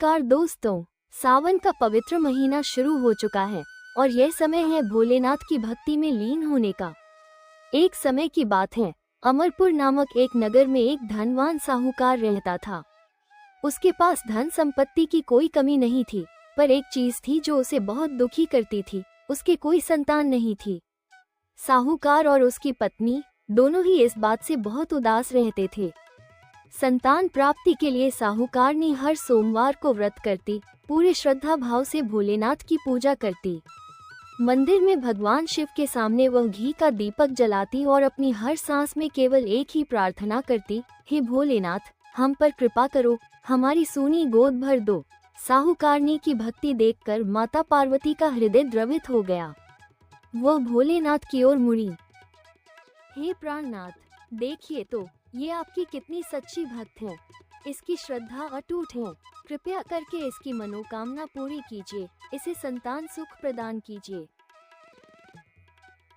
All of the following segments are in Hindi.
नमस्कार दोस्तों, सावन का पवित्र महीना शुरू हो चुका है और यह समय है भोलेनाथ की भक्ति में लीन होने का। एक समय की बात है, अमरपुर नामक एक नगर में एक धनवान साहूकार रहता था। उसके पास धन संपत्ति की कोई कमी नहीं थी, पर एक चीज थी जो उसे बहुत दुखी करती थी। उसके कोई संतान नहीं थी। साहूकार और उसकी पत्नी दोनों ही इस बात से बहुत उदास रहते थे। संतान प्राप्ति के लिए साहूकार ने हर सोमवार को व्रत करती, पूरे श्रद्धा भाव से भोलेनाथ की पूजा करती। मंदिर में भगवान शिव के सामने वह घी का दीपक जलाती और अपनी हर सांस में केवल एक ही प्रार्थना करती, हे भोलेनाथ, हम पर कृपा करो, हमारी सूनी गोद भर दो। साहूकारनी की भक्ति देखकर माता पार्वती का हृदय द्रवित हो गया। वह भोलेनाथ की ओर मुड़ी। हे प्राणनाथ, देखिए तो, ये आपकी कितनी सच्ची भक्त है। इसकी श्रद्धा अटूट है। कृपया करके इसकी मनोकामना पूरी कीजिए, इसे संतान सुख प्रदान कीजिए।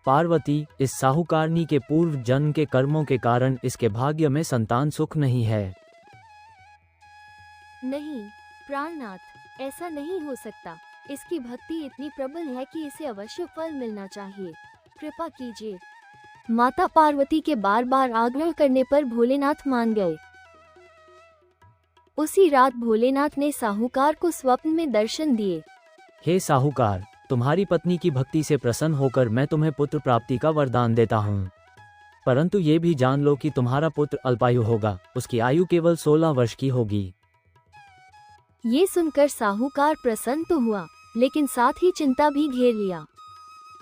पार्वती, इस साहूकारनी के पूर्व जन्म के कर्मों के कारण इसके भाग्य में संतान सुख नहीं है। नहीं प्राणनाथ, ऐसा नहीं हो सकता। इसकी भक्ति इतनी प्रबल है कि इसे अवश्य फल मिलना चाहिए। कृपा कीजिए। माता पार्वती के बार बार आग्रह करने पर भोलेनाथ मान गए। उसी रात भोलेनाथ ने साहूकार को स्वप्न में दर्शन दिए। हे साहूकार, तुम्हारी पत्नी की भक्ति से प्रसन्न होकर मैं तुम्हें पुत्र प्राप्ति का वरदान देता हूँ। परंतु ये भी जान लो कि तुम्हारा पुत्र अल्पायु होगा, उसकी आयु केवल 16 वर्ष की होगी। ये सुनकर साहूकार प्रसन्न तो हुआ, लेकिन साथ ही चिंता भी घेर लिया।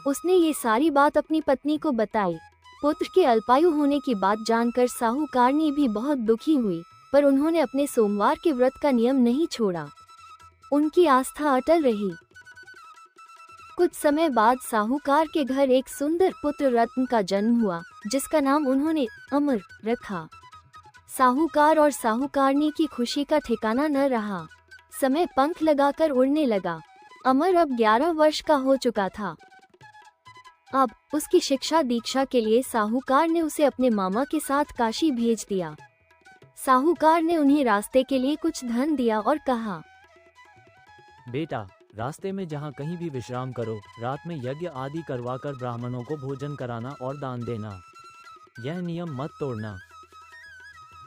उसने ये सारी बात अपनी पत्नी को बताई। पुत्र के अल्पायु होने की बात जानकर साहूकारनी भी बहुत दुखी हुई, पर उन्होंने अपने सोमवार के व्रत का नियम नहीं छोड़ा। उनकी आस्था अटल रही। कुछ समय बाद साहूकार के घर एक सुंदर पुत्र रत्न का जन्म हुआ, जिसका नाम उन्होंने अमर रखा। साहूकार और साहूकारनी की खुशी का ठिकाना न रहा। समय पंख लगाकर उड़ने लगा। अमर अब 11 वर्ष का हो चुका था। अब उसकी शिक्षा दीक्षा के लिए साहूकार ने उसे अपने मामा के साथ काशी भेज दिया। साहूकार ने उन्हें रास्ते के लिए कुछ धन दिया और कहा, बेटा, रास्ते में जहाँ कहीं भी विश्राम करो, रात में यज्ञ आदि करवाकर ब्राह्मणों को भोजन कराना और दान देना। यह नियम मत तोड़ना।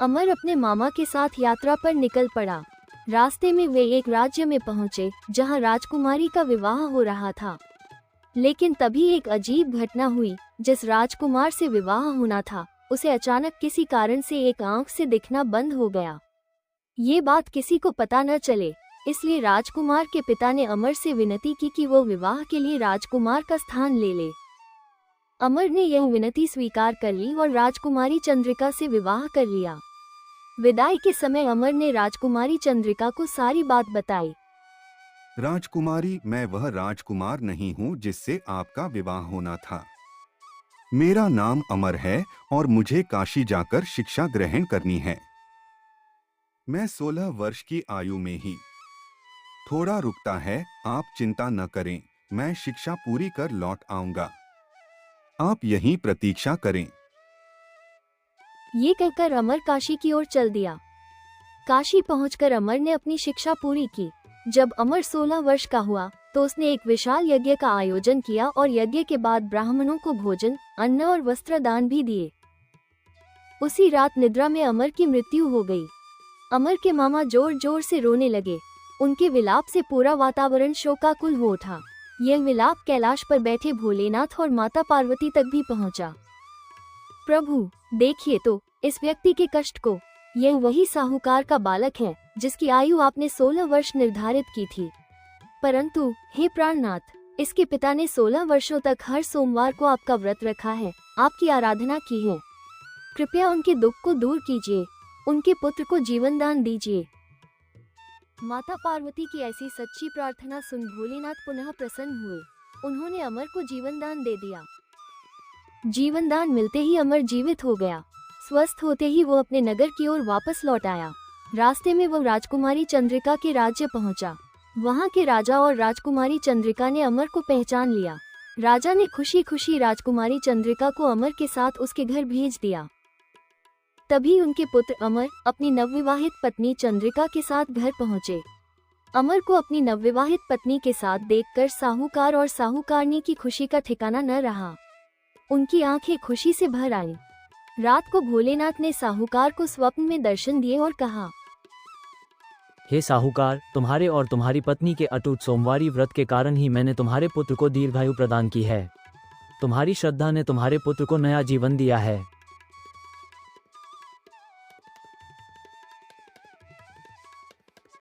अमर अपने मामा के साथ यात्रा पर निकल पड़ा। रास्ते में वे एक राज्य में पहुंचे, जहां राजकुमारी का विवाह हो रहा था। लेकिन तभी एक अजीब घटना हुई। जिस राजकुमार से विवाह होना था, उसे अचानक किसी कारण से एक आंख से दिखना बंद हो गया। ये बात किसी को पता न चले, इसलिए राजकुमार के पिता ने अमर से विनती की कि वो विवाह के लिए राजकुमार का स्थान ले ले। अमर ने यह विनती स्वीकार कर ली और राजकुमारी चंद्रिका से विवाह कर लिया। विदाई के समय अमर ने राजकुमारी चंद्रिका को सारी बात बताई। राजकुमारी, मैं वह राजकुमार नहीं हूँ जिससे आपका विवाह होना था। मेरा नाम अमर है और मुझे काशी जाकर शिक्षा ग्रहण करनी है। मैं 16 वर्ष की आयु में ही थोड़ा रुकता है, आप चिंता न करें, मैं शिक्षा पूरी कर लौट आऊंगा। आप यहीं प्रतीक्षा करें। ये कहकर अमर काशी की ओर चल दिया। काशी पहुंचकर अमर ने अपनी शिक्षा पूरी की। जब अमर 16 वर्ष का हुआ तो उसने एक विशाल यज्ञ का आयोजन किया और यज्ञ के बाद ब्राह्मणों को भोजन, अन्न और वस्त्र दान भी दिए। उसी रात निद्रा में अमर की मृत्यु हो गई। अमर के मामा जोर जोर से रोने लगे। उनके विलाप से पूरा वातावरण शोकाकुल हो उठा। यह विलाप कैलाश पर बैठे भोलेनाथ और माता पार्वती तक भी पहुंचा। प्रभु, देखिए तो इस व्यक्ति के कष्ट को। यह वही साहूकार का बालक है जिसकी आयु आपने 16 वर्ष निर्धारित की थी। परंतु हे प्राणनाथ, इसके पिता ने 16 वर्षों तक हर सोमवार को आपका व्रत रखा है, आपकी आराधना की है। कृपया उनके दुख को दूर कीजिए, उनके पुत्र को जीवन दान दीजिए। माता पार्वती की ऐसी सच्ची प्रार्थना सुन भोलेनाथ पुनः प्रसन्न हुए। उन्होंने अमर को जीवन दान दे दिया। जीवन दान मिलते ही अमर जीवित हो गया। स्वस्थ होते ही वो अपने नगर की ओर वापस लौट आया। रास्ते में वो राजकुमारी चंद्रिका के राज्य पहुंचा। वहां के राजा और राजकुमारी चंद्रिका ने अमर को पहचान लिया। राजा ने खुशी खुशी राजकुमारी चंद्रिका को अमर के साथ उसके घर भेज दिया। तभी उनके पुत्र अमर अपनी नवविवाहित पत्नी चंद्रिका के साथ घर पहुंचे। अमर को अपनी नवविवाहित पत्नी के साथ देखकर साहूकार और साहूकारनी की खुशी का ठिकाना न रहा। उनकी आंखें खुशी से भर आईं। रात को भोलेनाथ ने साहूकार को स्वप्न में दर्शन दिए और कहा, हे साहूकार, तुम्हारे और तुम्हारी पत्नी के अटूट सोमवारी व्रत के कारण ही मैंने तुम्हारे पुत्र को दीर्घायु प्रदान की है। तुम्हारी श्रद्धा ने तुम्हारे पुत्र को नया जीवन दिया है।